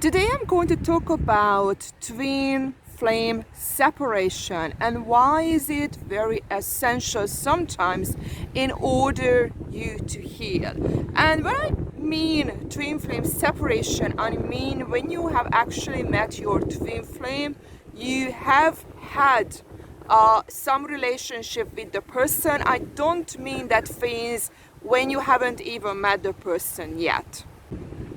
Today I'm going to talk about twin flame separation and why is it very essential sometimes in order you to heal. And when I mean twin flame separation, I mean when you have actually met your twin flame, you have had some relationship with the person. I don't mean that phase when you haven't even met the person yet.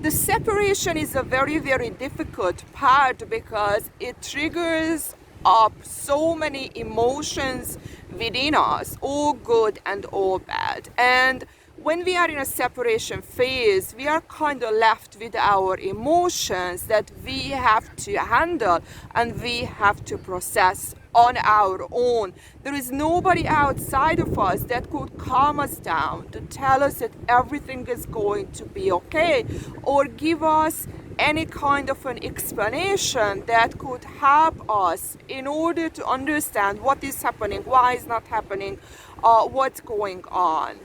The separation is a very, very difficult part because it triggers up so many emotions within us, all good and all bad. And when we are in a separation phase, we are kind of left with our emotions that we have to handle and we have to process on our own. There is nobody outside of us that could calm us down, to tell us that everything is going to be okay, or give us any kind of an explanation that could help us in order to understand what is happening, why is not happening, what's going on.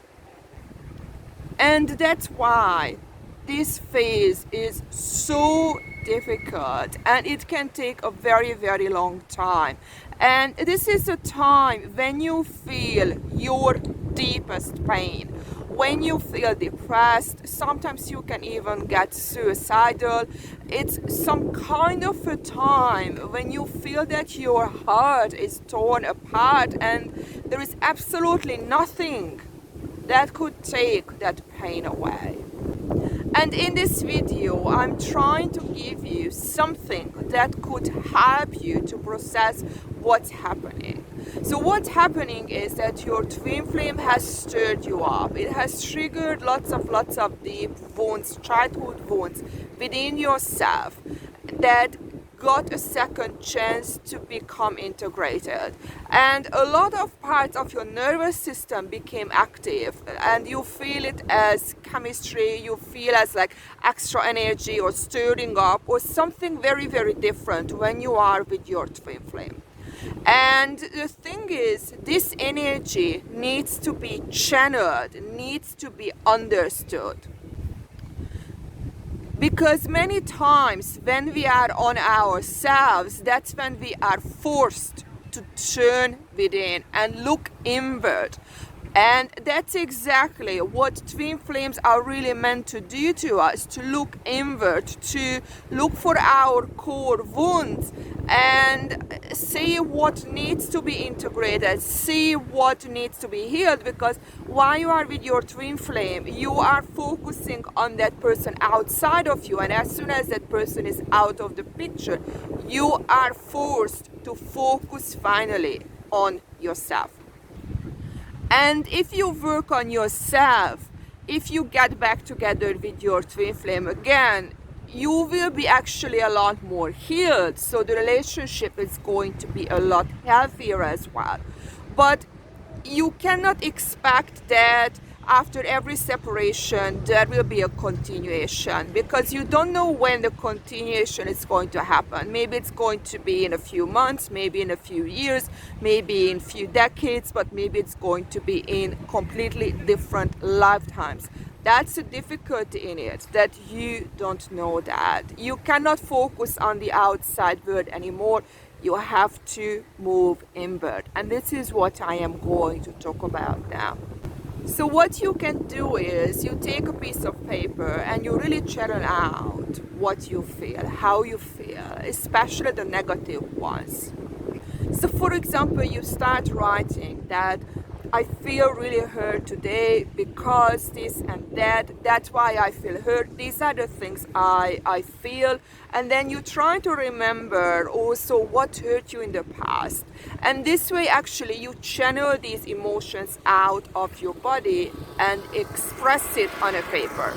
And that's why this phase is so difficult and it can take a very, very long time. And this is a time when you feel your deepest pain, when you feel depressed. Sometimes you can even get suicidal. It's some kind of a time when you feel that your heart is torn apart and there is absolutely nothing that could take that pain away. And in this video, I'm trying to give you something that could help you to process what's happening. So what's happening is that your twin flame has stirred you up. It has triggered lots of deep wounds, childhood wounds within yourself that got a second chance to become integrated, and a lot of parts of your nervous system became active, and you feel it as chemistry, you feel as like extra energy or stirring up or something very, very different when you are with your twin flame. And the thing is, this energy needs to be channeled, needs to be understood. Because many times when we are on ourselves, that's when we are forced to turn within and look inward. And that's exactly what twin flames are really meant to do to us, to look inward, to look for our core wounds and see what needs to be integrated, see what needs to be healed. Because while you are with your twin flame, you are focusing on that person outside of you, and as soon as that person is out of the picture, you are forced to focus finally on yourself. And if you work on yourself, if you get back together with your twin flame again, you will be actually a lot more healed. So the relationship is going to be a lot healthier as well. But you cannot expect that after every separation there will be a continuation, because you don't know when the continuation is going to happen. Maybe it's going to be in a few months, maybe in a few years, maybe in a few decades, but maybe it's going to be in completely different lifetimes. That's the difficulty in it, that you don't know that. You cannot focus on the outside world anymore. You have to move inward. And this is what I am going to talk about now. So what you can do is you take a piece of paper and you really channel out what you feel, how you feel, especially the negative ones. So for example, you start writing that I feel really hurt today because this and that. That's why I feel hurt. These are the things I feel. And then you try to remember also what hurt you in the past. And this way, actually, you channel these emotions out of your body and express it on a paper.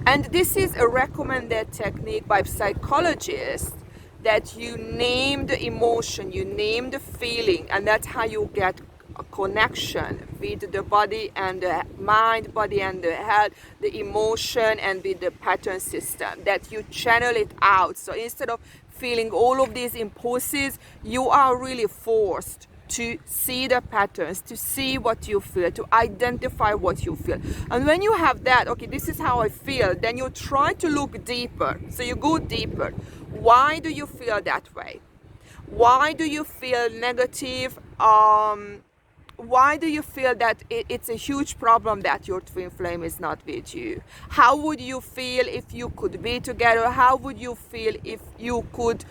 And this is a recommended technique by psychologists, that you name the emotion, you name the feeling, and that's how you get a connection with the body and the mind, body and the head, the emotion, and with the pattern system, that you channel it out. So instead of feeling all of these impulses, you are really forced to see the patterns, to see what you feel, to identify what you feel. And when you have that, okay, this is how I feel, then you try to look deeper. So you go deeper. Why do you feel that way? Why do you feel negative? Why do you feel that it's a huge problem that your twin flame is not with you? How would you feel if you could be together? How would you feel if you could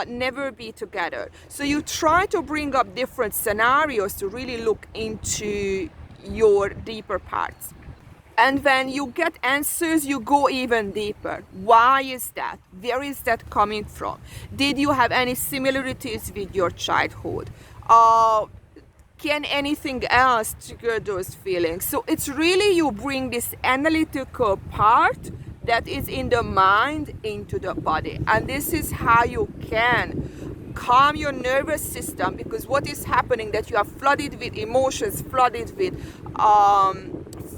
never be together? So you try to bring up different scenarios to really look into your deeper parts. And when you get answers, you go even deeper. Why is that? Where is that coming from? Did you have any similarities with your childhood? Can anything else trigger those feelings? So it's really you bring this analytical part that is in the mind into the body. And this is how you can calm your nervous system, because what is happening that you are flooded with emotions, flooded with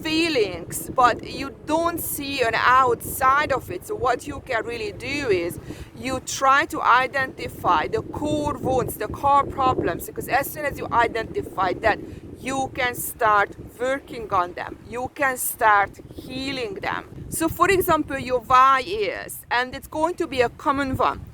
feelings, but you don't see an outside of it. So what you can really do is you try to identify the core wounds, the core problems, because as soon as you identify that, you can start working on them, you can start healing them. So for example, your why is, and it's going to be a common one,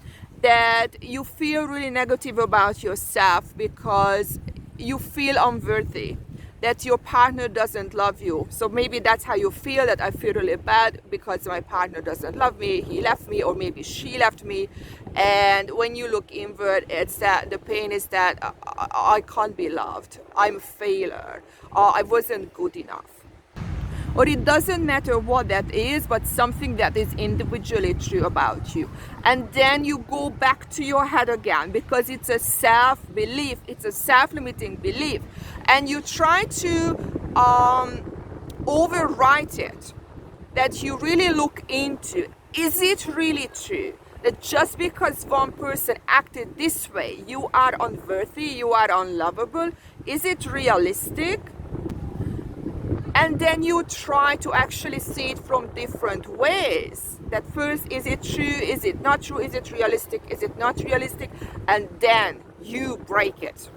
that you feel really negative about yourself because you feel unworthy, that your partner doesn't love you. So maybe that's how you feel, that I feel really bad because my partner doesn't love me, he left me, or maybe she left me. And when you look inward, it's that the pain is that I can't be loved, I'm a failure, I wasn't good enough. Or it doesn't matter what that is, but something that is individually true about you. And then you go back to your head again, because it's a self-belief, it's a self-limiting belief. And you try to overwrite it, that you really look into, is it really true that just because one person acted this way, you are unworthy, you are unlovable? Is it realistic? And then you try to actually see it from different ways. That first, is it true? Is it not true? Is it realistic? Is it not realistic? And then you break it.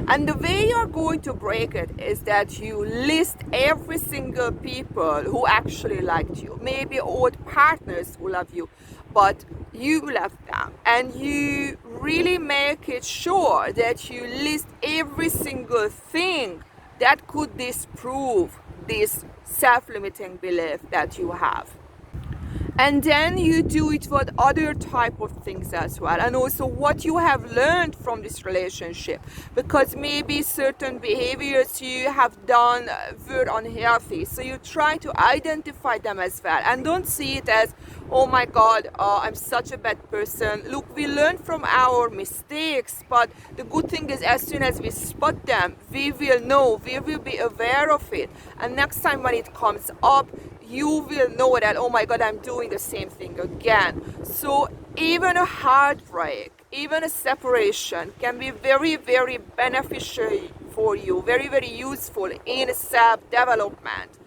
And the way you're going to break it is that you list every single people who actually liked you. Maybe old partners who love you, but you love them. And you really make it sure that you list every single thing that could disprove this self-limiting belief that you have. And then you do it with other type of things as well, and also what you have learned from this relationship, because maybe certain behaviors you have done were unhealthy, so you try to identify them as well, and don't see it as, oh my god, I'm such a bad person. Look, we learn from our mistakes, but the good thing is as soon as we spot them, we will know, we will be aware of it, and next time when it comes up, you will know that, oh my god, I'm doing the same thing again. So even a heartbreak, even a separation can be very, very beneficial for you, very, very useful in self-development.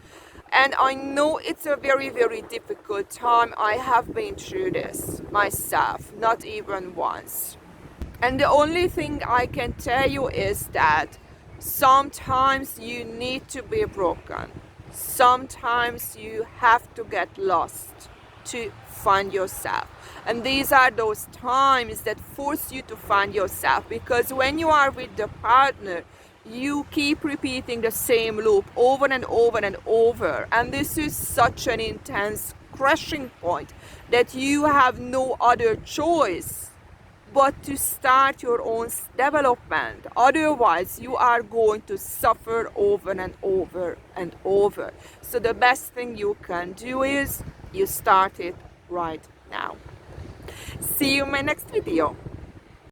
And I know it's a very, very difficult time. I have been through this myself, not even once. And the only thing I can tell you is that sometimes you need to be broken. Sometimes you have to get lost to find yourself. And these are those times that force you to find yourself, because when you are with the partner, you keep repeating the same loop over and over and over. And this is such an intense crushing point that you have no other choice but to start your own development. Otherwise, you are going to suffer over and over and over. So the best thing you can do is you start it right now. See you in my next video.